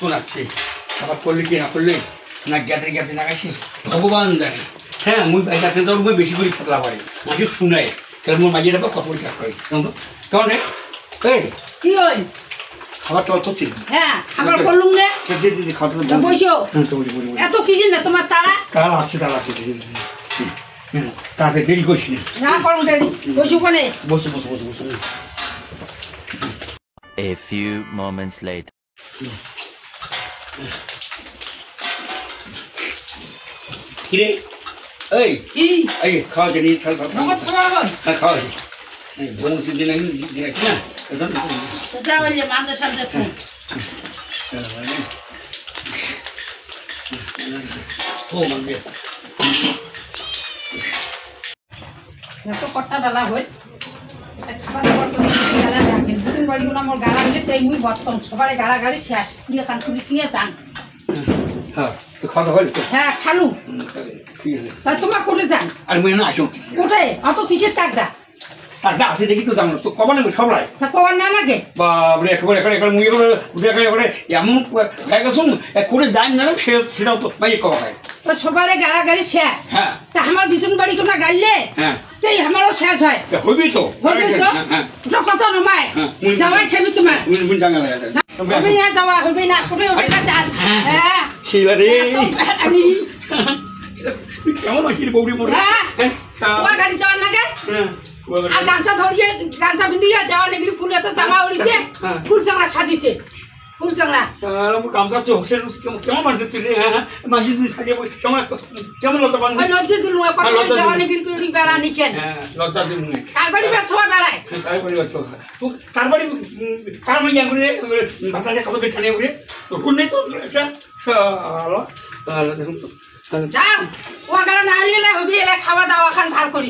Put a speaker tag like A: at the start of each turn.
A: শোনাচ্ছে আবার করলে কি না করলে না জ্ঞাতে না গেছে ভগবান জানে। হ্যাঁ মুই যাতে তোর বেশি করে ফাতলা পারি মাকে শুনাই তাহলে মোর মাঝে কত পরিষ্কার করে কেমন রে এই
B: কি হয়
A: খাবার টাবার করছি।
B: হ্যাঁ খাবার করলুম রে
A: খাবার
B: বসো এত কি না তোমার তারা
A: তারা আছে তাড়াতাড়ি দেরি করছি
B: না করুন দেরি বসু কোনে
A: বসে
C: A few moments later.
A: কিরে এই
B: কি
A: এই খাওয়া জানি খাওয়া
B: নগদ খাওয়া হয়
A: খাওয়া এই বংশী দিন দিনাছি না
B: ওটা বললে মাঝে সাথে তো
A: ও মন্দির
B: এত কটা বেলা হই খাবার দাবার তো গালা রাখেন বিশিন বাড়িগুলো আমার গালা হলে তাই মুই বর্তম সবারে গাড়াগাড়ি শেষ দিয়ে খান তুলি দিয়ে চান
A: হ্যাঁ তো খাওয়া হল তো
B: হ্যাঁ খালু
A: ঠিক আছে
B: তা তোমার কোটে যান
A: আর মই না আসো
B: কোটে অত কিসের টাকদা
A: টাকা আছে দেখি তো জানো তো কবা নেবে সবাই
B: তা কবার না লাগে
A: বাবরে একেবারে মুই একেবারে এমন হয়ে গেছুন করে যাই না সেটাও তো ভাই কবা হয়
B: তো সবারে গাড়াগাড়ি শেষ
A: হ্যাঁ
B: তা আমার বিশিন বাড়ি কোনা গাইলে
A: হ্যাঁ
B: তাই আমারও শেষ হয়
A: হইবি তো
B: হইবে তো
A: হ্যাঁ
B: ওটা কত নমায় যাওয়াই খাবি তোমার
A: মুই জানা
B: হইবে না যাওয়া হইবে না কোটে ওঠে না চাল হ্যাঁ
A: শিলা রে
B: আমি
A: কেমন আছিস বৌরি মোড়ে
B: হ্যাঁ ওয়া গাড়ি যাওয়ার লাগে আর গাঁচা ধরিয়ে গাঁচা বিন্দিয়ে যাওয়া নেগলি ফুল এত জামা উড়িছে ফুল চাংড়া সাজিছে ফুল চাংড়া
A: গামছা হোসেন কেমন মানছে তুই রে হ্যাঁ মাসি তুই সাজিয়ে কেমন লতা বান
B: ওই লজ্জা দিল কত যাওয়া নেগলি করি বেড়া নিখেন
A: হ্যাঁ লজ্জা দিল
B: কার বাড়ি বেছবা বেড়ায়
A: কার বাড়ি বাচ্চা তুই কার বাড়ি কার মাই আগুরে ভাষাটা কবে খানে আগুরে তো কোন নেই তো এটা শালা দেখুন তো
B: যাও ওয়া গাড়া না হলে হইবে এলা খাওয়া দাওয়া খান ভাল করি